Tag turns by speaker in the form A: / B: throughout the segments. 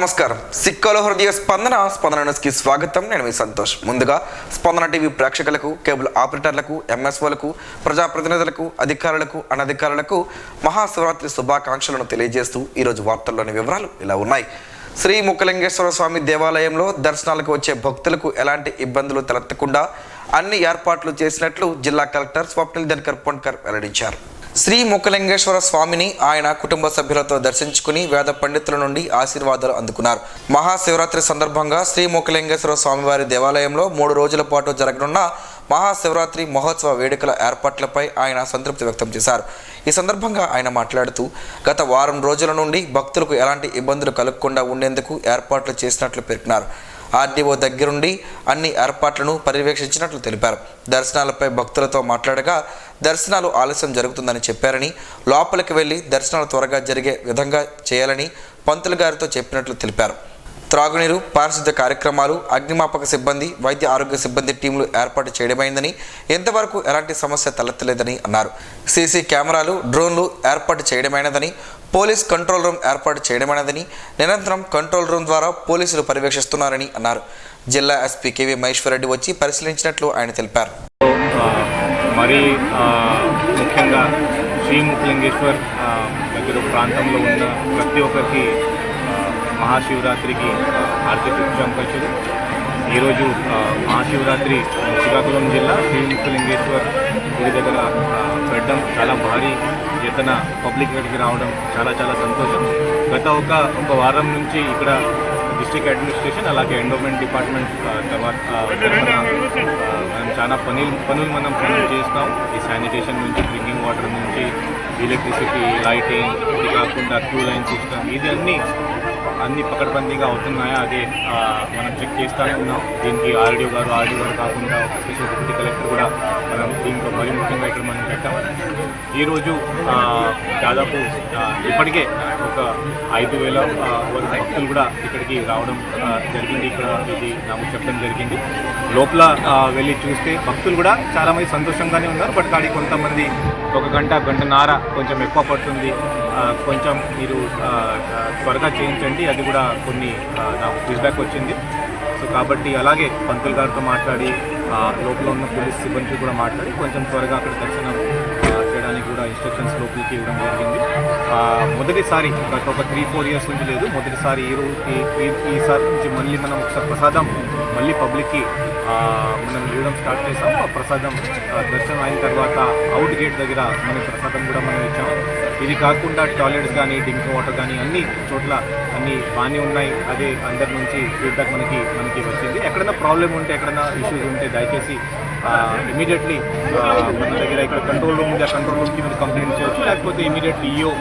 A: నమస్కారం. సిక్కోలో హృదయ స్పందన న్యూస్కి స్వాగతం. నేను మీ సంతోష్. ముందుగా స్పందన టీవీ ప్రేక్షకులకు, కేబుల్ ఆపరేటర్లకు, ఎంఎస్ఓలకు, ప్రజాప్రతినిధులకు, అధికారులకు, అనధికారులకు మహాశివరాత్రి శుభాకాంక్షలను తెలియజేస్తూ ఈరోజు వార్తల్లోని వివరాలు ఇలా ఉన్నాయి. శ్రీ ముక్కలింగేశ్వర స్వామి దేవాలయంలో దర్శనాలకు వచ్చే భక్తులకు ఎలాంటి ఇబ్బందులు తలెత్తకుండా అన్ని ఏర్పాట్లు చేసినట్లు జిల్లా కలెక్టర్ స్వప్నిల్ దినకర్ పొన్కర్ వెల్లడించారు. శ్రీ ముక్కలింగేశ్వర స్వామిని ఆయన కుటుంబ సభ్యులతో దర్శించుకుని వేద పండితుల నుండి ఆశీర్వాదాలు అందుకున్నారు. మహాశివరాత్రి సందర్భంగా శ్రీ ముక్కలింగేశ్వర స్వామివారి దేవాలయంలో 3 రోజుల పాటు జరగనున్న మహాశివరాత్రి మహోత్సవ వేడుకల ఏర్పాట్లపై ఆయన సంతృప్తి వ్యక్తం చేశారు. ఈ సందర్భంగా ఆయన మాట్లాడుతూ గత వారం రోజుల నుండి భక్తులకు ఎలాంటి ఇబ్బందులు కలగకుండా ఉండేందుకు ఏర్పాట్లు చేసినట్లు పేర్కొన్నారు. ఆర్డీఓ దగ్గరుండి అన్ని ఏర్పాట్లను పర్యవేక్షించినట్లు తెలిపారు. దర్శనాలపై భక్తులతో మాట్లాడగా దర్శనాలు ఆలస్యం జరుగుతుందని చెప్పారని, లోపలికి వెళ్లి దర్శనాలు త్వరగా జరిగే విధంగా చేయాలని పంతులు గారితో చెప్పినట్లు తెలిపారు. త్రాగునీరు, పారిశుద్ధ్య కార్యక్రమాలు, అగ్నిమాపక సిబ్బంది, వైద్య ఆరోగ్య సిబ్బంది టీంలు ఏర్పాటు చేయడమైందని, ఇంతవరకు ఎలాంటి సమస్య తలెత్తలేదని అన్నారు. సీసీ కెమెరాలు, డ్రోన్లు ఏర్పాటు చేయడమైనదని, పోలీస్ కంట్రోల్ రూమ్ ఏర్పాటు చేయడమైనదని, నిరంతరం కంట్రోల్ రూమ్ ద్వారా పోలీసులు పర్యవేక్షిస్తున్నారని అన్నారు. జిల్లా ఎస్పీ కేవీ మహేశ్వరరెడ్డి వచ్చి పరిశీలించినట్లు ఆయన తెలిపారు.
B: మరి ముఖ్యంగా శ్రీ ముక్కలింగేశ్వర్ దగ్గర ప్రాంతంలో ఉన్న ప్రతి ఒక్కరికి మహాశివరాత్రికి హార్దిక శుభాకాంక్షలు. ఈరోజు మహాశివరాత్రి శ్రీకాకుళం జిల్లా శ్రీ ముక్కలింగేశ్వర్ గుడి దగ్గర పెట్టడం చాలా భారీ ఎత్తున పబ్లిక్ దగ్గరికి రావడం చాలా సంతోషం. గత ఒక వారం నుంచి ఇక్కడ డిస్ట్రిక్ట్ అడ్మినిస్ట్రేషన్ అలాగే ఎండోమెంట్ డిపార్ట్మెంట్ మనం చాలా పనులు మనం చేస్తాం. ఈ శానిటేషన్ నుంచి, డ్రింకింగ్ వాటర్ నుంచి, ఎలక్ట్రిసిటీ, లైటింగ్, ఇది కాకుండా క్యూ లైన్ సిస్టమ్, ఇది అన్ని పకడ్బందీగా అవుతున్నాయా అదే మనం చెక్ చేస్తూనే ఉన్నాం. దీనికి ఆర్డీఓ గారు కాకుండా స్పెషల్ డిప్యూటీ కలెక్టర్ కూడా మనం దీంట్లో మరి ముఖ్యంగా ఇక్కడ మనం పెట్టాం. ఈరోజు దాదాపు ఇప్పటికే ఒక 5,000 వరకు భక్తులు కూడా ఇక్కడికి రావడం జరిగింది. ఇక్కడ ఇది నాకు చెప్పడం జరిగింది. లోపల వెళ్ళి చూస్తే భక్తులు కూడా చాలామంది సంతోషంగానే ఉన్నారు. బట్ కానీ కొంతమంది 1 గంటన్నర కొంచెం ఎక్కువ పడుతుంది, కొంచెం మీరు త్వరగా చేయించండి, అది కూడా కొన్ని నాకు ఫీడ్బ్యాక్ వచ్చింది. సో కాబట్టి అలాగే పంతులు గారితో మాట్లాడి లోపల ఉన్న పోలీస్ సిబ్బంది కూడా మాట్లాడి కొంచెం త్వరగా అక్కడ దర్శనం చేయడానికి కూడా ఇన్స్ట్రక్షన్స్ లోపలికి ఇవ్వడం జరిగింది. మొదటిసారి గత ఒక 3-4 ఇయర్స్ నుంచి లేదు, మొదటిసారి ఈసారి నుంచి మళ్ళీ మనం ఒకసారి ప్రసాదం మళ్ళీ పబ్లిక్కి మనం ఇవ్వడం స్టార్ట్ చేసాం. ఆ ప్రసాదం దర్శనం అయిన తర్వాత అవుట్ గేట్ దగ్గర మన ప్రసాదం కూడా మనం ఇచ్చాము. ఇది కాకుండా టాయిలెట్స్ కానీ, డ్రింకింగ్ వాటర్ కానీ అన్ని చోట్ల అన్నీ బాగానే ఉన్నాయి. అదే అందరి నుంచి ఫీడ్బ్యాక్ మనకి వచ్చింది. ఎక్కడైనా ప్రాబ్లం ఉంటే, ఎక్కడైనా ఇష్యూస్ ఉంటే దయచేసి ఇమీడియట్లీ మన దగ్గర ఇక్కడ కంట్రోల్ రూమ్ ఉంది, ఆ కంట్రోల్ రూమ్కి మీరు కంప్లైంట్ చేయవచ్చు. లేకపోతే ఇమీడియట్లీ ఈఓ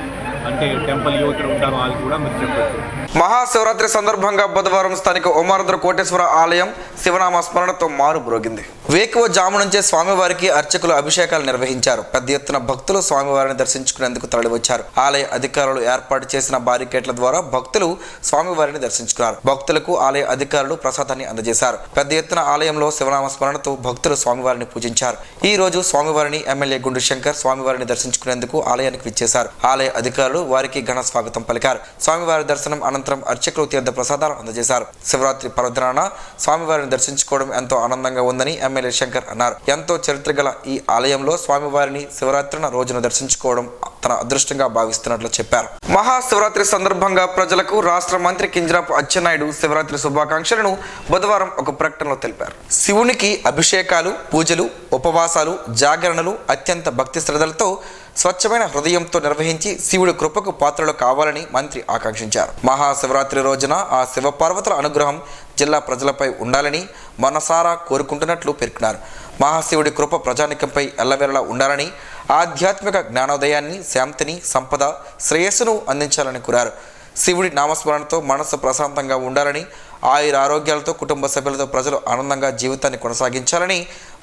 B: అంటే టెంపుల్ ఈఓ ఇక్కడ ఉంటారు, వాళ్ళు కూడా మీరు చెప్పవచ్చు.
A: మహాశివరాత్రి సందర్భంగా బుధవారం స్థానిక ఉమారుద్ర కోటేశ్వర ఆలయం శివనామ స్మరణతో మారుమ్రోగింది. వేకువ జాము నుంచే స్వామివారికి అర్చకులు అభిషేకాలు నిర్వహించారు. పెద్ద ఎత్తున భక్తులు స్వామివారిని దర్శించుకునేందుకు తరలివచ్చారు. ఆలయ అధికారులు ఏర్పాటు చేసిన బారికేట్ల ద్వారా భక్తులు స్వామివారిని దర్శించుకున్నారు. భక్తులకు ఆలయ అధికారులు ప్రసాదాన్ని అందజేశారు. పెద్ద ఎత్తున ఆలయంలో శివనామ స్మరణతో భక్తులు స్వామివారిని పూజించారు. ఈ రోజు స్వామివారిని ఎమ్మెల్యే గుండు శంకర్ స్వామివారిని దర్శించుకునేందుకు ఆలయానికి విచ్చేశారు. ఆలయ అధికారులు వారికి ఘన స్వాగతం పలికారు. స్వామివారి దర్శనం అనంతరం అర్చకులు తీర్థ ప్రసాదాలు అందజేశారు. శివరాత్రి పర్వదినాన స్వామివారిని దర్శించుకోవడం ఎంతో ఆనందంగా ఉందని ఎమ్మెల్యే శంకర్ అన్నారు. ఎంతో చరిత్ర గల ఈ ఆలయంలో స్వామివారిని శివరాత్రి రోజున దర్శించుకోవడం తన అదృష్టంగా భావిస్తున్నట్లు చెప్పారు. మహాశివరాత్రి సందర్భంగా ప్రజలకు రాష్ట్ర మంత్రి కింజరాపు అచ్చెన్నాయుడు శివరాత్రి శుభాకాంక్షలను బుధవారం ఒక ప్రకటనలో తెలిపారు. శివునికి అభిషేకాలు, పూజలు, ఉపవాసాలు, జాగరణలు అత్యంత భక్తి శ్రద్ధలతో స్వచ్ఛమైన హృదయంతో నిర్వహించి శివుడి కృపకు పాత్రలు కావాలని మంత్రి ఆకాంక్షించారు. మహాశివరాత్రి రోజున ఆ శివపార్వతుల అనుగ్రహం జిల్లా ప్రజలపై ఉండాలని మనసారా కోరుకుంటున్నట్లు పేర్కొన్నారు. మహాశివుడి కృప ప్రజానికంపై ఎల్లవేళలా ఉండాలని, ఆధ్యాత్మిక జ్ఞానోదయాన్ని, శాంతిని, సంపద, శ్రేయస్సును అందించాలని కోరారు. శివుడి నామస్మరణతో మనస్సు ప్రశాంతంగా ఉండాలని, ఆయురారోగ్యాలతో కుటుంబ సభ్యులతో ప్రజలు ఆనందంగా జీవితాన్ని కొనసాగించాలని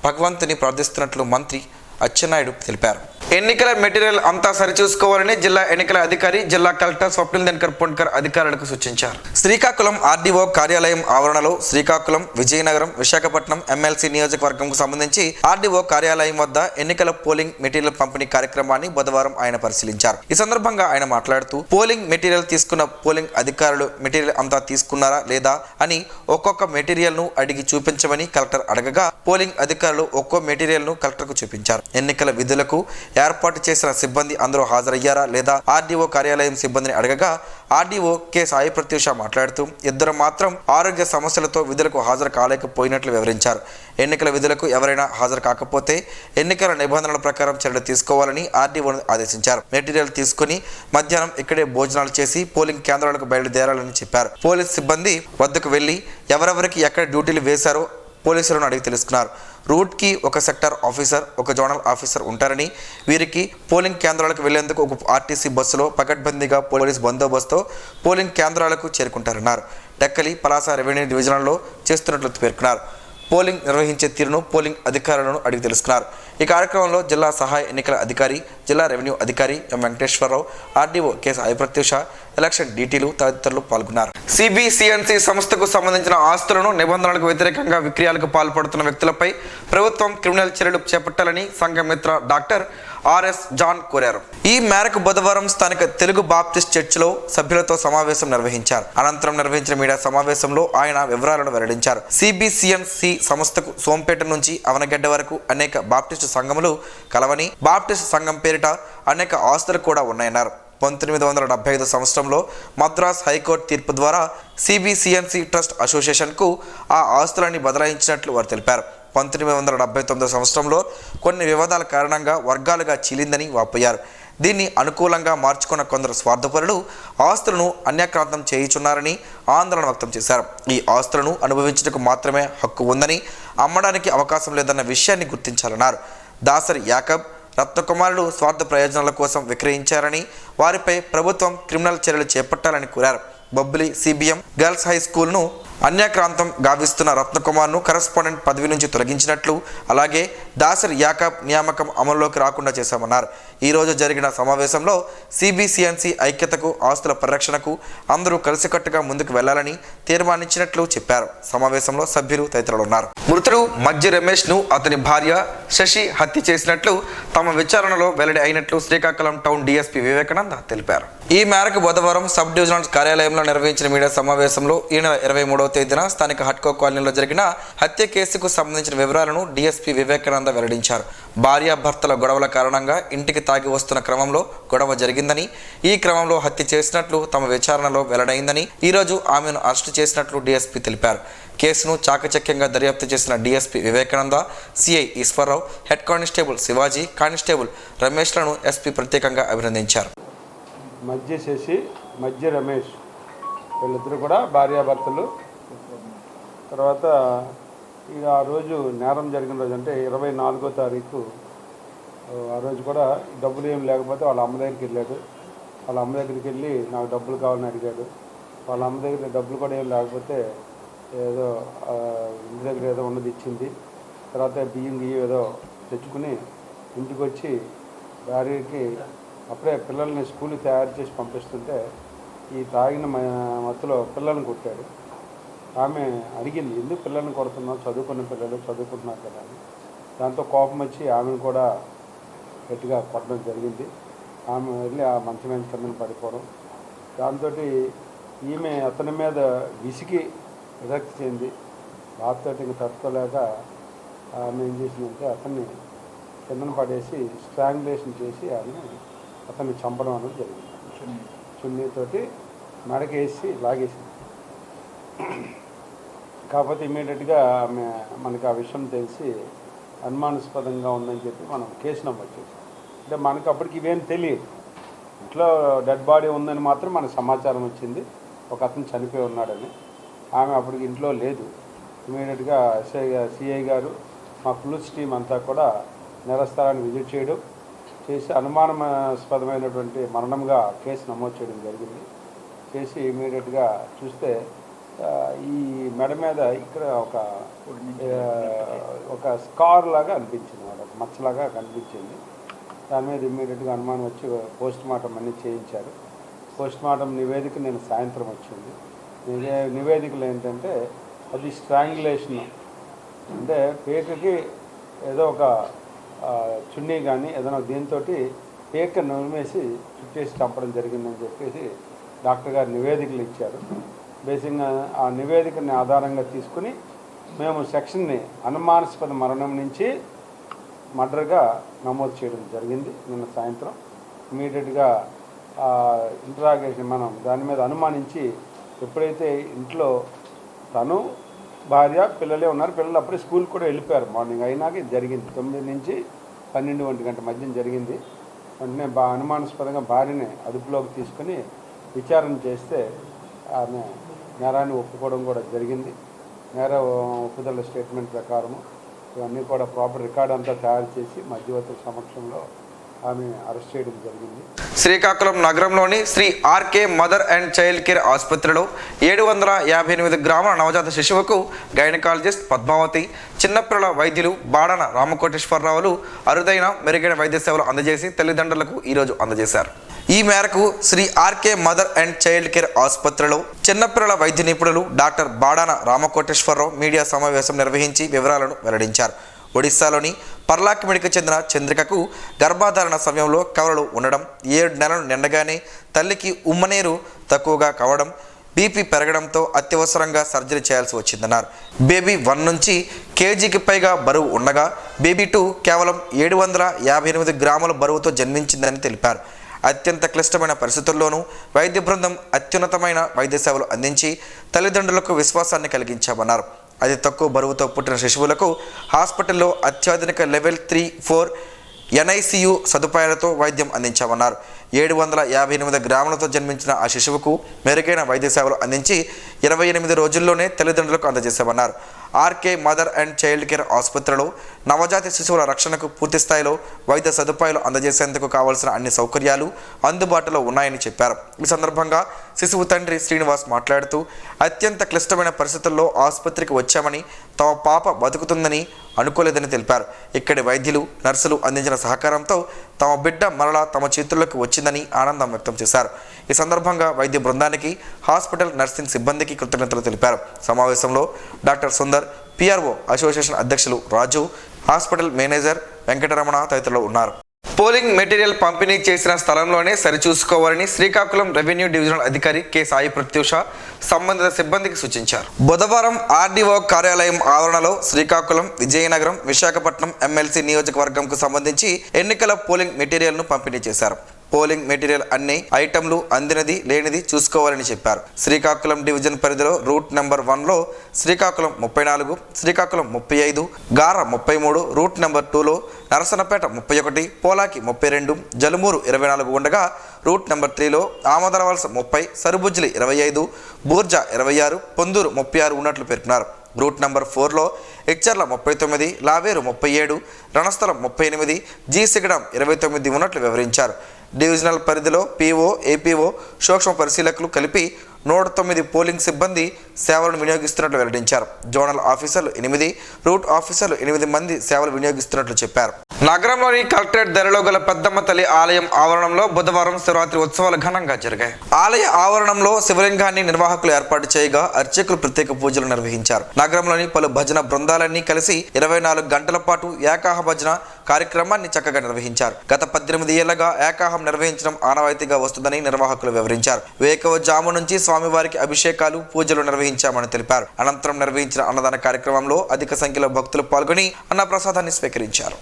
A: భగవంతుని ప్రార్థిస్తున్నట్లు మంత్రి అచ్చెన్నాయుడు తెలిపారు. ఎన్నికల మెటీరియల్ అంతా సరిచూసుకోవాలని జిల్లా ఎన్నికల అధికారి జిల్లా కలెక్టర్ స్వప్నిల్ దినకర్ పొన్కర్ అధికారులకు సూచించారు. శ్రీకాకుళం ఆర్డీఓ కార్యాలయం ఆవరణలో శ్రీకాకుళం, విజయనగరం, విశాఖపట్నం ఎమ్మెల్సీ నియోజకవర్గంకు సంబంధించి ఆర్డీఓ కార్యాలయం వద్ద ఎన్నికల పోలింగ్ మెటీరియల్ పంపిణీ కార్యక్రమాన్ని బుధవారం ఆయన పరిశీలించారు. ఈ సందర్భంగా ఆయన మాట్లాడుతూ పోలింగ్ మెటీరియల్ తీసుకున్న పోలింగ్ అధికారులు మెటీరియల్ అంతా తీసుకున్నారా లేదా అని ఒక్కొక్క మెటీరియల్ ను అడిగి చూపించమని కలెక్టర్ అడగగా పోలింగ్ అధికారులు ఒక్కో మెటీరియల్ ను కలెక్టర్ కు చూపించారు. ఎన్నికల విధులకు ఏర్పాటు చేసిన సిబ్బంది అందరూ హాజరయ్యారా లేదా ఆర్డీఓ కార్యాలయం సిబ్బందిని అడగగా ఆర్డీఓ కె సాయి ప్రత్యూష మాట్లాడుతూ ఇద్దరు మాత్రం ఆరోగ్య సమస్యలతో విధులకు హాజరు కాలేకపోయినట్లు వివరించారు. ఎన్నికల విధులకు ఎవరైనా హాజరు కాకపోతే ఎన్నికల నిబంధనల ప్రకారం చర్యలు తీసుకోవాలని ఆర్డీఓను ఆదేశించారు. మెటీరియల్ తీసుకుని మధ్యాహ్నం ఇక్కడే భోజనాలు చేసి పోలింగ్ కేంద్రాలకు బయలుదేరాలని చెప్పారు. పోలీస్ సిబ్బంది వద్దకు వెళ్లి ఎవరెవరికి ఎక్కడ డ్యూటీలు వేశారో పోలీసులను అడిగి తెలుసుకున్నారు. రూట్కి ఒక సెక్టర్ ఆఫీసర్, ఒక జోనల్ ఆఫీసర్ ఉంటారని వీరికి పోలింగ్ కేంద్రాలకు వెళ్లేందుకు ఒక ఆర్టీసీ బస్సులో పకడ్బందీగా పోలీస్ బందోబస్తుతో పోలింగ్ కేంద్రాలకు చేరుకుంటారన్నారు. టెక్కలి, పలాస రెవెన్యూ డివిజన్లలో చేస్తున్నట్లు పేర్కొన్నారు. పోలింగ్ నిర్వహించే తీరును పోలింగ్ అధికారులను అడిగి తెలుసుకున్నారు. ఈ కార్యక్రమంలో జిల్లా సహాయ ఎన్నికల అధికారి, జిల్లా రెవెన్యూ అధికారి M Venkateswararao, RDO K Sai Pratyusha, election డీటీలు తదితరులు పాల్గొన్నారు. సిబిసిఎన్సి సంస్థకు సంబంధించిన ఆస్తులను నిబంధనలకు వ్యతిరేకంగా విక్రయాలకు పాల్పడుతున్న వ్యక్తులపై ప్రభుత్వం క్రిమినల్ చర్యలు చేపట్టాలని సంఘమిత్ర డాక్టర్ ఆర్ఎస్ జాన్ కోరారు. ఈ మేరకు బుధవారం స్థానిక తెలుగు బాప్టిస్ట్ చర్చిలో సభ్యులతో సమావేశం నిర్వహించారు. అనంతరం నిర్వహించిన మీడియా సమావేశంలో ఆయన వివరాలను వెల్లడించారు. సిబిసిఎన్సి సంస్థకు సోంపేట నుంచి అవనగడ్డ వరకు అనేక బాప్టిస్టు సంఘములు కలవని, బాప్టిస్టు సంఘం పేరిట అనేక ఆస్తులు కూడా ఉన్నాయన్నారు. 1975 సంవత్సరంలో మద్రాస్ హైకోర్టు తీర్పు ద్వారా సిబిసిఎన్సి ట్రస్ట్ అసోసియేషన్కు ఆ ఆస్తులని బదలాయించినట్లు వారు తెలిపారు. 1979 సంవత్సరంలో కొన్ని వివాదాల కారణంగా వర్గాలుగా చీలిందని వాపోయారు. దీన్ని అనుకూలంగా మార్చుకున్న కొందరు స్వార్థపరులు ఆస్తులను అన్యాక్రాంతం చేయుచున్నారని ఆందోళన వ్యక్తం చేశారు. ఈ ఆస్తులను అనుభవించడానికి మాత్రమే హక్కు ఉందని, అమ్మడానికి అవకాశం లేదన్న విషయాన్ని గుర్తించాలన్నారు. దాసరి యాకబ్, రత్నకుమారులు స్వార్థ ప్రయోజనాల కోసం విక్రయించారని, వారిపై ప్రభుత్వం క్రిమినల్ చర్యలు చేపట్టాలని కోరారు. బొబ్బిలి సిబిఎం గర్ల్స్ హై స్కూల్ను అన్యాక్రాంతం గావిస్తున్న రత్నకుమార్ను కరెస్పాండెంట్ పదవి నుంచి తొలగించినట్లు, అలాగే దాసరి యాకబ్ నియామకం అమల్లోకి రాకుండా చేశామన్నారు. ఈరోజు జరిగిన సమావేశంలో సిబిసిఎన్సి ఐక్యతకు, ఆస్తుల పరిరక్షణకు అందరూ కలిసికట్టుగా ముందుకు వెళ్లాలని తీర్మానించినట్లు చెప్పారు. సమావేశంలో సభ్యులు తదితరులు ఉన్నారు. మృతుడు మజ్జి రమేష్ ను అతని భార్య శశి హత్య చేసినట్లు తమ విచారణలో వెల్లడి అయినట్లు శ్రీకాకుళం టౌన్ డీఎస్పీ వివేకానంద తెలిపారు. ఈ మేరకు బుధవారం సబ్ డివిజనల్ కార్యాలయంలో నిర్వహించిన మీడియా సమావేశంలో ఈ నెల 23వ తేదీన స్థానిక హట్కో కాలనీలో జరిగిన హత్య కేసుకు సంబంధించిన వివరాలను డీఎస్పీ వివేకానంద వెల్లడించారు. భార్యాభర్తల గొడవల కారణంగా ఇంటికి తాగి వస్తున్న క్రమంలో గొడవ జరిగిందని, ఈ క్రమంలో హత్య చేసినట్లు తమ విచారణలో వెల్లడైందని, ఈరోజు ఆమెను అరెస్టు చేసినట్లు డీఎస్పీ తెలిపారు. కేసును చాకచక్యంగా దర్యాప్తు చేసిన DSP Vivekananda, CI Eswararao, head constable Shivaji, constable రమేష్లను ఎస్పీ ప్రత్యేకంగా అభినందించారు.
C: మధ్య శశి, మధ్య రమేష్ వీళ్ళిద్దరూ కూడా భార్యాభర్తలు. తర్వాత ఇక ఆ రోజు నేరం జరిగిన రోజు అంటే 24వ తారీఖు ఆ రోజు కూడా డబ్బులు ఏం లేకపోతే వాళ్ళ అమ్మ దగ్గరికి వెళ్ళాడు. వాళ్ళ అమ్మ దగ్గరికి వెళ్ళి నాకు డబ్బులు కావాలని అడిగాడు. వాళ్ళ అమ్మ దగ్గర డబ్బులు కూడా ఏం లేకపోతే ఏదో ఇంటి దగ్గర ఏదో ఉన్నది ఇచ్చింది. తర్వాత బియ్యం ఏదో తెచ్చుకుని ఇంటికి వచ్చి భార్యకి అప్పుడే పిల్లల్ని స్కూల్కి తయారు చేసి పంపిస్తుంటే ఈ తాగిన మత్తులో పిల్లల్ని కొట్టాడు. ఆమె అడిగింది, ఎందుకు పిల్లల్ని కొడుతున్నావు, చదువుకున్న పిల్లలు చదువుకుంటున్నారు కదా అని. దాంతో కోపం వచ్చి ఆమెను కూడా గట్టిగా కొట్టడం జరిగింది. ఆమె వెళ్ళి ఆ మంచం మీద కిందన పడిపోవడం, దాంతో ఈమె అతని మీద విసిగి విరక్తి చెంది బాధతో ఇంక తట్టుకోలేక ఆమె ఏం చేసిందంటే అతన్ని కిందన పడేసి స్ట్రాంగులేషన్ చేసి అతన్ని చంపడం అనేది జరిగింది. చున్నీతోటి మెడకేసి లాగేసింది. కాకపోతే ఇమీడియట్గా ఆమె మనకి ఆ విషయం తెలిసి అనుమానాస్పదంగా ఉందని చెప్పి మనం కేసు నమోదు చేసాం. అంటే మనకు అప్పటికి ఇవేం తెలియదు. ఇంట్లో డెడ్ బాడీ ఉందని మాత్రం మనకు సమాచారం వచ్చింది, ఒక అతను చనిపోయి ఉన్నాడని. ఆమె అప్పటికి ఇంట్లో లేదు. ఇమీడియట్గా సిఐ గారు మా పోలీస్ టీం అంతా కూడా నేరస్థలాన్ని విజిట్ చేయడం చేసి అనుమానాస్పదమైనటువంటి మరణంగా కేసు నమోదు చేయడం జరిగింది. చేసి ఇమీడియట్గా చూస్తే ఈ మెడ మీద ఇక్కడ ఒక స్కార్ లాగా అనిపించింది, ఒక మచ్చలాగా కనిపించింది. దాని మీద ఇమ్మీడియట్గా అనుమానం వచ్చి పోస్ట్ మార్టం అన్నీ చేయించారు. పోస్ట్ మార్టం నివేదిక నేను సాయంత్రం వచ్చింది. నివేదికలు ఏంటంటే అది స్ట్రాంగులేషన్, అంటే పేకకి ఏదో ఒక చున్నీ కానీ ఏదైనా దీంతో పేక నలిమేసి చుట్టేసి చంపడం జరిగిందని చెప్పేసి డాక్టర్ గారు నివేదికలు ఇచ్చారు. బేసిక్గా ఆ నివేదికని ఆధారంగా తీసుకుని మేము సెక్షన్ని అనుమానాస్పద మరణం నుంచి మర్డర్గా నమోదు చేయడం జరిగింది. నిన్న సాయంత్రం ఇమీడియట్గా ఇంట్రాగేషన్ మనం దాని మీద అనుమానించి ఎప్పుడైతే ఇంట్లో తను భార్య పిల్లలే ఉన్నారు, పిల్లలు అప్పుడే స్కూల్ కూడా వెళ్ళిపోయారు, మార్నింగ్ అయినాక ఇది జరిగింది. 9 నుంచి 12 గంటల మధ్య జరిగింది. వెంటనే అనుమానాస్పదంగా భార్యని అదుపులోకి తీసుకుని విచారణ చేస్తే ఆమె నేరాన్ని ఒప్పుకోవడం కూడా జరిగింది. నేర ఒప్పుదల స్టేట్మెంట్ ప్రకారము ఇవన్నీ కూడా ప్రాపర్ రికార్డ్ అంతా తయారు చేసి మధ్యవర్తుల సమక్షంలో ఆమె అరెస్ట్ చేయడం జరిగింది.
A: శ్రీకాకుళం నగరంలోని Sri RK mother and child care ఆసుపత్రిలో 758 గ్రాముల నవజాత శిశువుకు గైనకాలజిస్ట్ పద్మావతి, చిన్నపిల్లల వైద్యులు బాడన రామకోటేశ్వరరావులు అరుదైన మెరుగైన వైద్య సేవలు అందజేసి తల్లిదండ్రులకు ఈరోజు అందజేశారు. ఈ మేరకు Sri RK mother and child care ఆసుపత్రిలో చిన్నపిల్లల వైద్య నిపుణులు డాక్టర్ బాడాన రామకోటేశ్వరరావు మీడియా సమావేశం నిర్వహించి వివరాలను వెల్లడించారు. ఒడిశాలోని పర్లాకిమిడికి చెందిన చంద్రికకు గర్భధారణ సమయంలో కవలలు ఉండడం, 7 నెలలు నిండగానే తల్లికి ఉమ్మనీరు తక్కువగా కావడం, బీపీ పెరగడంతో అత్యవసరంగా సర్జరీ చేయాల్సి వచ్చిందన్నారు. బేబీ 1 నుంచి కేజీకి పైగా బరువు ఉండగా బేబీ 2 కేవలం 758 గ్రాముల బరువుతో జన్మించిందని తెలిపారు. అత్యంత క్లిష్టమైన పరిస్థితుల్లోనూ వైద్య బృందం అత్యున్నతమైన వైద్య సేవలు అందించి తల్లిదండ్రులకు విశ్వాసాన్ని కలిగించామన్నారు. అతి తక్కువ బరువుతో పుట్టిన శిశువులకు హాస్పిటల్లో అత్యాధునిక లెవెల్ 3-4 NICU సదుపాయాలతో వైద్యం అందించామన్నారు. 758 గ్రాములతో జన్మించిన ఆ శిశువుకు మెరుగైన వైద్య సేవలు అందించి 28 రోజుల్లోనే తల్లిదండ్రులకు అందజేశామన్నారు. RK mother and child care ఆసుపత్రిలో నవజాత శిశువుల రక్షణకు పూర్తి స్థాయిలో వైద్య సదుపాయాలు అందజేసేందుకు కావాల్సిన అన్ని సౌకర్యాలు అందుబాటులో ఉన్నాయని చెప్పారు. ఈ సందర్భంగా శిశువు తండ్రి శ్రీనివాస్ మాట్లాడుతూ అత్యంత క్లిష్టమైన పరిస్థితుల్లో ఆసుపత్రికి వచ్చామని, తమ పాప బతుకుతుందని అనుకోలేదని తెలిపారు. ఇక్కడి వైద్యులు, నర్సులు అందించిన సహకారంతో తమ బిడ్డ మరలా తమ చేతుల్లోకి వచ్చిందని ఆనందం వ్యక్తం చేశారు. ఈ సందర్భంగా వైద్య బృందానికి, హాస్పిటల్ నర్సింగ్ సిబ్బందికి కృతజ్ఞతలు తెలిపారు. సమావేశంలో డాక్టర్ సుందర్, PRO అసోసియేషన్ అధ్యక్షులు రాజు, హాస్పిటల్ మేనేజర్ వెంకటరమణ తదితరులు ఉన్నారు. పోలింగ్ మెటీరియల్ పంపిణీ చేసిన స్థలంలోనే సరిచూసుకోవాలని శ్రీకాకుళం రెవెన్యూ డివిజనల్ అధికారి కె సాయి ప్రత్యూష సంబంధిత సిబ్బందికి సూచించారు. బుధవారం RDO కార్యాలయం ఆవరణలో శ్రీకాకుళం, విజయనగరం, విశాఖపట్నం MLC నియోజకవర్గంకు సంబంధించి ఎన్నికల పోలింగ్ మెటీరియల్ను పంపిణీ చేశారు. పోలింగ్ మెటీరియల్ అన్ని ఐటమ్లు అందినది లేనిది చూసుకోవాలని చెప్పారు. శ్రీకాకుళం డివిజన్ పరిధిలో రూట్ నెంబర్ 1లో శ్రీకాకుళం 34, శ్రీకాకుళం 35, గార 33, రూట్ నెంబర్ 2లో నరసనపేట 31, పోలాకి 32, జలుమూరు 24 ఉండగా రూట్ నెంబర్ 3లో ఆమదరవలస 30, సరుబుజ్జిలి 25, బూర్జా 26, పొందూరు 36 ఉన్నట్లు పేర్కొన్నారు. రూట్ నెంబర్ 4లో ఇచ్చర్ల 39, లావేరు 37, రణస్థలం 38, జీసిగడం 29 ఉన్నట్లు వివరించారు. డివిజనల్ పరిధిలో PO, APO, సూక్ష్మ పరిశీలకులు కలిపి 109 పోలింగ్ సిబ్బంది సేవలను వినియోగిస్తున్నట్లు వెల్లడించారు. జోనల్ ఆఫీసర్లు 8, రూట్ ఆఫీసర్లు 8 మంది సేవలు వినియోగిస్తున్నట్లు చెప్పారు. నగరంలోని కలెక్టరేట్ ధరలో గల పెద్దమ్మ తల్లి ఆలయం ఆవరణంలో బుధవారం శివరాత్రి ఉత్సవాలు ఘనంగా జరిగాయి. ఆలయ ఆవరణంలో శివలింగాన్ని నిర్వాహకులు ఏర్పాటు చేయగా అర్చకులు ప్రత్యేక పూజలు నిర్వహించారు. నగరంలోని పలు భజన బృందాలన్నీ కలిసి 24 గంటల పాటు ఏకాహ భజన కార్యక్రమాన్ని చక్కగా నిర్వహించారు. గత 18 ఏళ్లుగా ఏకాహం నిర్వహించడం ఆనవాయితీగా వస్తుందని నిర్వాహకులు వివరించారు. వేకువజాము నుంచి స్వామివారికి అభిషేకాలు, పూజలు నిర్వహించామని తెలిపారు. అనంతరం నిర్వహించిన అన్నదాన కార్యక్రమంలో అధిక సంఖ్యలో భక్తులు పాల్గొని అన్నప్రసాదాన్ని స్వీకరించారు.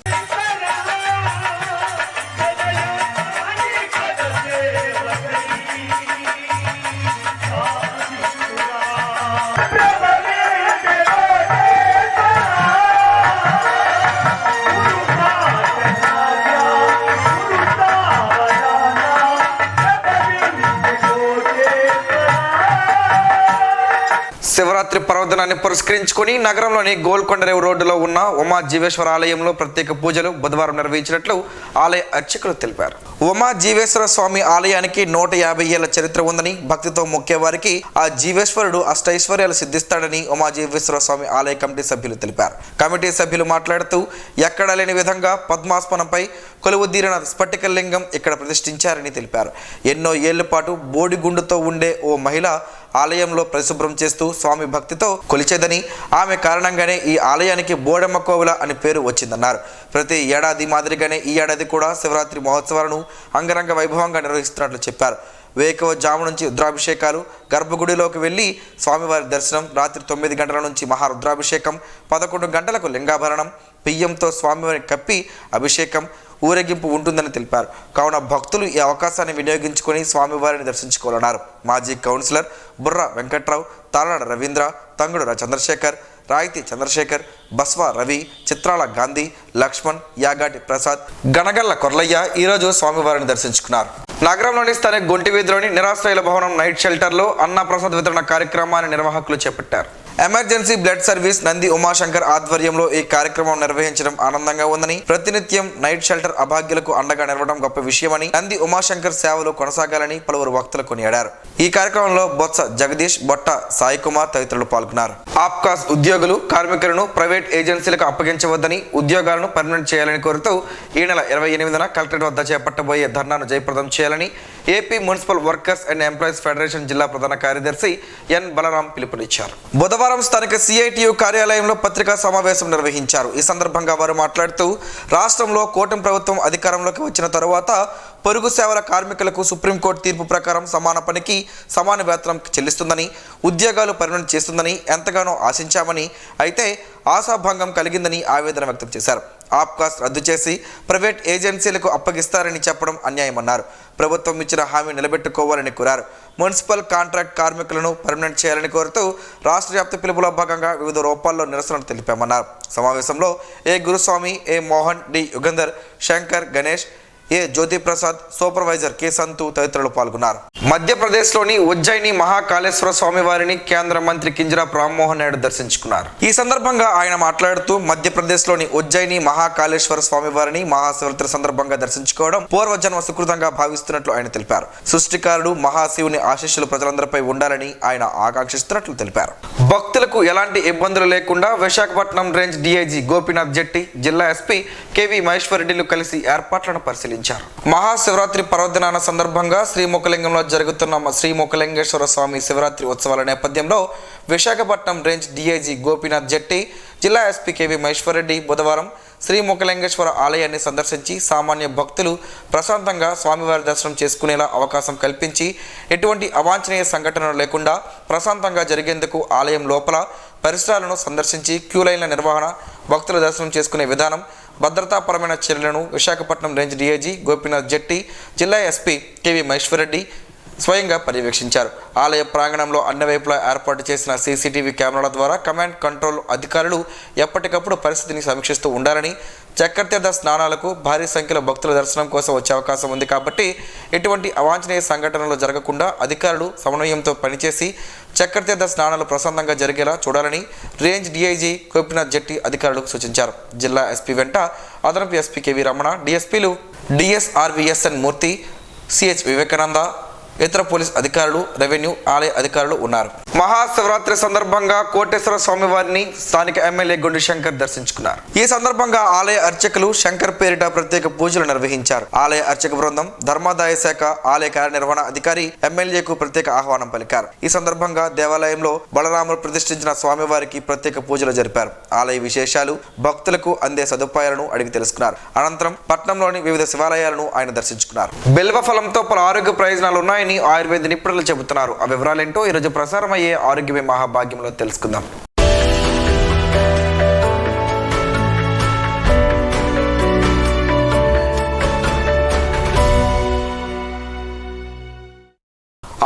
A: శివరాత్రి మహాశివరాత్రి పర్వదినాన్ని పురస్కరించుకొని నగరంలోని గోల్కొండ రేవు రోడ్డులో ఉన్న ఉమా జీవేశ్వర ఆలయంలో ప్రత్యేక పూజలు బుధవారం నిర్వహించినట్లు ఆలయ అర్చకులు తెలిపారు. ఉమా జీవేశ్వర స్వామి ఆలయానికి 150 ఏళ్ల చరిత్ర ఉందని, భక్తితో మొక్కేవారికి ఆ జీవేశ్వరుడు అష్టైశ్వర్యాలు సిద్ధిస్తాడని ఉమా జీవేశ్వర స్వామి ఆలయ కమిటీ సభ్యులు తెలిపారు. కమిటీ సభ్యులు మాట్లాడుతూ ఎక్కడా లేని విధంగా పద్మాస్పనంపై కొలువుదీరిన స్ఫటికలింగం ఇక్కడ ప్రతిష్ఠించారని తెలిపారు. ఎన్నో ఏళ్ల పాటు బోడిగుండుతో ఉండే ఓ మహిళ ఆలయంలో పరిశుభ్రం చేస్తూ స్వామి భక్తితో కొలిచేదని, ఆమె కారణంగానే ఈ ఆలయానికి బోడమ్మ కోవుల అని పేరు వచ్చిందన్నారు. ప్రతి ఏడాది మాదిరిగానే ఈ ఏడాది కూడా శివరాత్రి మహోత్సవాలను అంగరంగ వైభవంగా నిర్వహిస్తున్నట్లు చెప్పారు. వేకువజాము నుంచి రుద్రాభిషేకాలు, గర్భగుడిలోకి వెళ్లి స్వామివారి దర్శనం, రాత్రి 9 గంటల నుంచి మహారుద్రాభిషేకం, 11 గంటలకు లింగాభరణం, బియ్యంతో స్వామివారిని కప్పి అభిషేకం, ఊరేగింపు ఉంటుందని తెలిపారు. కావున భక్తులు ఈ అవకాశాన్ని వినియోగించుకొని స్వామివారిని దర్శించుకోవాలన్నారు. మాజీ కౌన్సిలర్ బుర్ర వెంకట్రావు, తాళాడ రవీంద్ర, తంగుడు చంద్రశేఖర్, రాయితీ చంద్రశేఖర్, బస్వా రవి, చిత్రాల గాంధీ, లక్ష్మణ్, యాగాటి ప్రసాద్, గణగల్ల కొర్లయ్య ఈరోజు స్వామివారిని దర్శించుకున్నారు. నగరంలోని స్థానిక గొంటి వీధిలోని నిరాశ్రయుల భవనం నైట్ షెల్టర్లో అన్నప్రసాద్ వితరణ కార్యక్రమాన్ని నిర్వాహకులు చేపట్టారు. Emergency blood service Nandi Umashankar ఆధ్వర్యంలో ఈ కార్యక్రమం నిర్వహించడం ఆనందంగా ఉందని, ప్రతినిత్యం నైట్ షెల్టర్ అభాగ్యులకు అండగా నిలవడం గొప్ప విషయమని, నంది ఉమాశంకర్ సేవలు కొనసాగాలని పలువురు వక్తలు కొనియాడారు. ఈ కార్యక్రమంలో బొత్స జగదీష్, బొట్ట సాయి కుమార్ తదితరులు పాల్గొన్నారు. ఆప్కాస్ ఉద్యోగులు, కార్మికులను ప్రైవేట్ ఏజెన్సీలకు అప్పగించవద్దని, ఉద్యోగాలను పర్మనెంట్ చేయాలని కోరుతూ ఈ నెల 28న కలెక్టరేట్ వద్ద చేపట్టబోయే ధర్నాను జయప్రదం చేయాలని AP municipal workers and employees federation జిల్లా ప్రధాన కార్యదర్శి ఎన్ బలరాం పిలుపునిచ్చారు. బుధవారం స్థానిక సిఐటియు కార్యాలయంలో పత్రికా సమావేశం నిర్వహించారు. ఈ సందర్భంగా వారు మాట్లాడుతూ రాష్ట్రంలో కూటమి ప్రభుత్వం అధికారంలోకి వచ్చిన తరువాత పొరుగు సేవల కార్మికులకు సుప్రీంకోర్టు తీర్పు ప్రకారం సమాన పనికి సమాన వేతనం చెల్లిస్తుందని, ఉద్యోగాలు పర్మనెంట్ చేస్తుందని ఎంతగానో ఆశించామని, అయితే ఆశాభంగం కలిగిందని ఆవేదన వ్యక్తం చేశారు. ఆప్కాస్ రద్దు చేసి ప్రైవేట్ ఏజెన్సీలకు అప్పగిస్తారని చెప్పడం అన్యాయమన్నారు. ప్రభుత్వం ఇచ్చిన హామీ నిలబెట్టుకోవాలని కోరారు. మున్సిపల్ కాంట్రాక్ట్ కార్మికులను పర్మనెంట్ చేయాలని కోరుతూ రాష్ట్ర వ్యాప్త పిలుపులో భాగంగా వివిధ రూపాల్లో నిరసనలు తెలిపామన్నారు. సమావేశంలో ఏ గురుస్వామి, ఏ మోహన్, డి యుగంధర్, శంకర్, గణేష్, ఏ జ్యోతిప్రసాద్, సూపర్వైజర్ కె సంతు తదితరులు పాల్గొన్నారు. మధ్యప్రదేశ్లోని ఉజ్జయిని మహాకాళేశ్వర స్వామి వారిని కేంద్ర మంత్రి కింజరాపు రామ్మోహన్ నాయుడు దర్శించుకున్నారు. ఈ సందర్భంగా ఆయన మాట్లాడుతూ మధ్యప్రదేశ్లోని ఉజ్జయిని మహాకాళేశ్వర స్వామి వారిని మహాశివరాత్రి సందర్భంగా దర్శించుకోవడం పూర్వజన్మ సుకృతంగా భావిస్తున్నట్లు ఆయన తెలిపారు. సృష్టికారుడు మహాశివుని ఆశీస్సులు ప్రజలందరిపై ఉండాలని ఆయన ఆకాంక్షిస్తున్నట్లు తెలిపారు. భక్తులకు ఎలాంటి ఇబ్బందులు లేకుండా విశాఖపట్నం రేంజ్ డిఐజీ గోపీనాథ్ జెట్టి, జిల్లా ఎస్పీ కేవి మహేశ్వరరెడ్డిలు కలిసి ఏర్పాట్లను పరిశీలించారు. మహాశివరాత్రి పర్వదినాన సందర్భంగా శ్రీముఖలింగంలో జరుగుతున్న శ్రీముఖలింగేశ్వర స్వామి శివరాత్రి ఉత్సవాల నేపథ్యంలో విశాఖపట్నం రేంజ్ డిఐజీ గోపీనాథ్ జెట్టి, జిల్లా ఎస్పీ కేవి మహేశ్వరరెడ్డి బుధవారం శ్రీముఖలింగేశ్వర ఆలయాన్ని సందర్శించి సామాన్య భక్తులు ప్రశాంతంగా స్వామివారి దర్శనం చేసుకునేలా అవకాశం కల్పించి ఎటువంటి అవాంఛనీయ సంఘటనలు లేకుండా ప్రశాంతంగా జరిగేందుకు ఆలయం లోపల పరిసరాలను సందర్శించి క్యూ లైన్ల నిర్వహణ, భక్తుల దర్శనం చేసుకునే విధానం, భద్రతాపరమైన చర్యలను విశాఖపట్నం రేంజ్ డిఐజీ గోపీనాథ్ జెట్టి, జిల్లా ఎస్పీ కేవి మహేశ్వరరెడ్డి స్వయంగా పర్యవేక్షించారు. ఆలయ ప్రాంగణంలో అన్ని వైపులా ఏర్పాటు చేసిన సీసీటీవీ కెమెరాల ద్వారా కమాండ్ కంట్రోల్ అధికారులు ఎప్పటికప్పుడు పరిస్థితిని సమీక్షిస్తూ ఉండాలని, చక్రతీర్థ స్నానాలకు భారీ సంఖ్యలో భక్తుల దర్శనం కోసం వచ్చే అవకాశం ఉంది కాబట్టి ఎటువంటి అవాంఛనీయ సంఘటనలు జరగకుండా అధికారులు సమన్వయంతో పనిచేసి చక్రతీర్థ స్నానాలు ప్రశాంతంగా జరిగేలా చూడాలని రేంజ్ డిఐజీ గోపీనాథ్ జెట్టి అధికారులకు సూచించారు. జిల్లా ఎస్పీ వెంట అదనపు ఎస్పీ కేవీ రమణ, డిఎస్పీలు డిఎస్ఆర్విఎస్ఎన్ మూర్తి, సిహెచ్ వివేకానంద, ఇతర పోలీస్ అధికారులు, రెవెన్యూ ఆలయ అధికారులు ఉన్నారు. మహాశివరాత్రి సందర్భంగా కోటేశ్వర స్వామి వారిని స్థానిక ఎమ్మెల్యే గుండు శంకర్ దర్శించుకున్నారు. ఈ సందర్భంగా ఆలయ అర్చకులు శంకర్ పేరిట ప్రత్యేక పూజలు నిర్వహించారు. ఆలయ అర్చక బృందం, ధర్మాదాయ శాఖ, ఆలయ కార్యనిర్వహణ అధికారి ఎమ్మెల్యేకు ప్రత్యేక ఆహ్వానం పలికారు. ఈ సందర్భంగా దేవాలయంలో బలరాములు ప్రతిష్ఠించిన స్వామివారికి ప్రత్యేక పూజలు జరిపారు. ఆలయ విశేషాలు, భక్తులకు అందే సదుపాయాలను అడిగి తెలుసుకున్నారు. అనంతరం పట్నంలోని వివిధ శివాలయాలను ఆయన దర్శించుకున్నారు. బెల్వ ఫలంతో పలు ఆరోగ్య ప్రయోజనాలు ఉన్నాయని ఆయుర్వేద నిపుణులు చెబుతున్నారు. ఆ వివరాలేంటో ఈరోజు ప్రసారమయ్యే ఆరోగ్యమే మహాభాగ్యంలో తెలుసుకుందాం.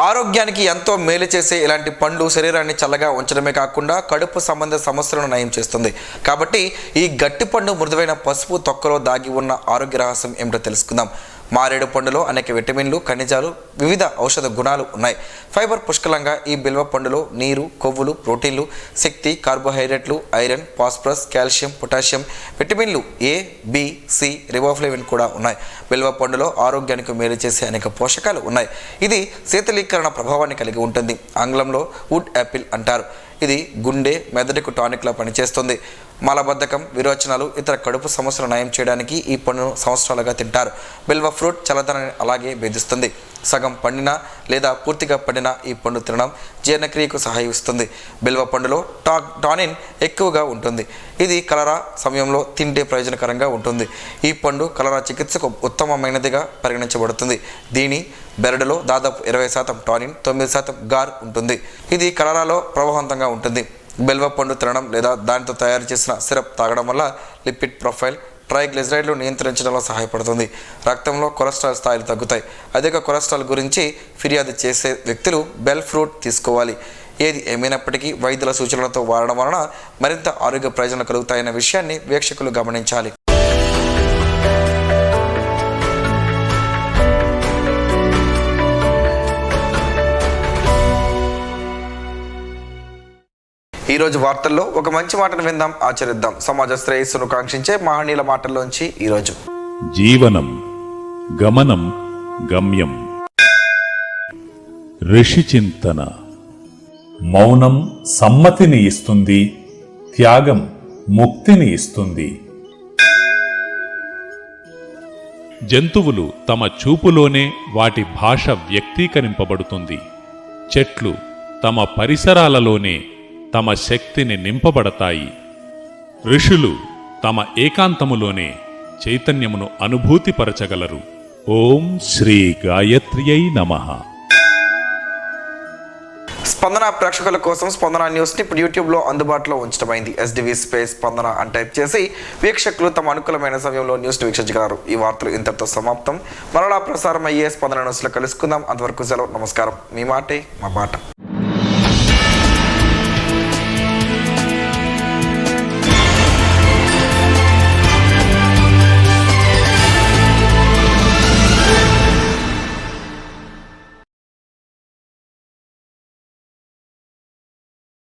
A: ఆరోగ్యానికి ఎంతో మేలు చేసే ఇలాంటి పండు శరీరాన్ని చల్లగా ఉంచడమే కాకుండా కడుపు సంబంధ సమస్యలను నయం చేస్తుంది. కాబట్టి ఈ గట్టి పండు మృదువైన పసుపు తొక్కలో దాగి ఉన్న ఆరోగ్య రహస్యం ఏమిటో తెలుసుకుందాం. మారేడు పండులో అనేక విటమిన్లు, ఖనిజాలు, వివిధ ఔషధ గుణాలు ఉన్నాయి. ఫైబర్ పుష్కలంగా ఈ బిల్వ పండులో నీరు, కొవ్వులు, ప్రోటీన్లు, శక్తి, కార్బోహైడ్రేట్లు, ఐరన్, ఫాస్ఫరస్, కాల్షియం, పొటాషియం, విటమిన్లు ఏ, బి, సి, రిబోఫ్లేవిన్ కూడా ఉన్నాయి. బిల్వ పండులో ఆరోగ్యానికి మేలు చేసే అనేక పోషకాలు ఉన్నాయి. ఇది శీతలీకరణ ప్రభావాన్ని కలిగి ఉంటుంది. ఆంగ్లంలో వుడ్ యాపిల్ అంటారు. ఇది గుండె, మెదడుకు టానిక్లా పనిచేస్తుంది. మలబద్ధకం, విరోచనాలు, ఇతర కడుపు సమస్యలు నయం చేయడానికి ఈ పండును సంవత్సరాలుగా తింటారు. బిల్వ ఫ్రూట్ చల్లదనాన్ని అలాగే భేదిస్తుంది. సగం పండిన లేదా పూర్తిగా పండిన ఈ పండు తినడం జీర్ణక్రియకు సహాయిస్తుంది. బిల్వ పండులో టానిన్ ఎక్కువగా ఉంటుంది. ఇది కలరా సమయంలో తింటే ప్రయోజనకరంగా ఉంటుంది. ఈ పండు కలరా చికిత్సకు ఉత్తమమైనదిగా పరిగణించబడుతుంది. దీని బెరడులో దాదాపు 20% టానిన్, 9% గార్ ఉంటుంది. ఇది కలరాలో ప్రభావవంతంగా ఉంటుంది. బిల్వ పండు తినడం లేదా దానితో తయారు చేసిన సిరప్ తాగడం వల్ల లిపిడ్ ప్రొఫైల్, ట్రైగ్లిజరైడ్లు నియంత్రించడంలో సహాయపడుతుంది. రక్తంలో కొలెస్ట్రాల్ స్థాయిలు తగ్గుతాయి. అధిక కొలెస్ట్రాల్ గురించి ఫిర్యాదు చేసే వ్యక్తులు బెల్ ఫ్రూట్ తీసుకోవాలి. ఏది ఏమైనప్పటికీ వైద్యుల సూచనలతో వాడడం వలన మరింత ఆరోగ్య ప్రయోజనాలు కలుగుతాయన్న విషయాన్ని వీక్షకులు గమనించాలి. ఈరోజు వార్తల్లో ఒక మంచి మాటను విందాం, ఆచరిద్దాం. సమాజ శ్రేయస్సును కాంక్షించే మహనీయుల మాటల్లోంచి ఈరోజు.
D: జీవనం గమనం గమ్యం. ఋషి చింతన. మౌనం సమ్మతిని ఇస్తుంది, త్యాగం ముక్తిని ఇస్తుంది. జంతువులు తమ చూపులోనే వాటి భాష వ్యక్తీకరింపబడుతుంది. చెట్లు తమ పరిసరాలలోనే తమ శక్తిని నింపబడతాయి. ఋషులు తమ ఏకాంతములోనే చైతన్యమును అనుభూతిపరచగలరు. ఓం శ్రీ గాయత్ర్యై నమః.
A: స్పందన ప్రేక్షకుల కోసం స్పందన న్యూస్ని ఇప్పుడు యూట్యూబ్లో అందుబాటులో ఉంచడమైంది. ఎస్డివి స్పేస్ స్పందన అని టైప్ చేసి వీక్షకులు తమ అనుకూలమైన సమయంలో న్యూస్ని వీక్షించగలరు. ఈ వార్తలు ఇంతటితో సమాప్తం. మరలా ప్రసారం అయ్యే స్పందన న్యూస్లో కలుసుకుందాం. అంతవరకు సెలవు. నమస్కారం. మీ మాటే మా బాట.